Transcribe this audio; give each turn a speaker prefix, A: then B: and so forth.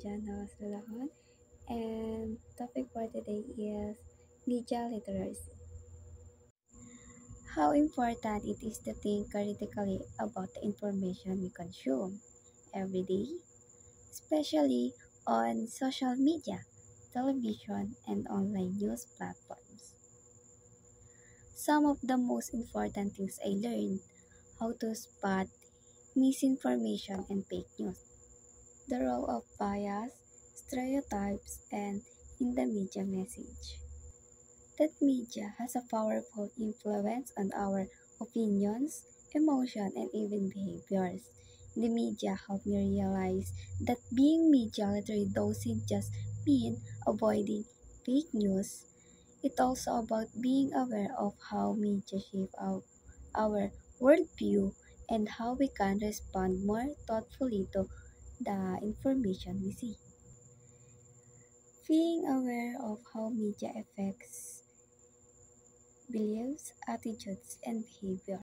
A: Jana Salahon, and topic for today is media literacy. How important it is to think critically about the information we consume every day, especially on social media, television, and online news platforms. Some of the most important things I learned: how to spot misinformation and fake news, the role of bias, stereotypes, and in the media message. That media has a powerful influence on our opinions, emotion, and even behaviors. The media helped me realize that being media literate doesn't just mean avoiding fake news. It's also about being aware of how media shape our worldview and how we can respond more thoughtfully to the information we see. Being aware of how media affects beliefs, attitudes, and behavior.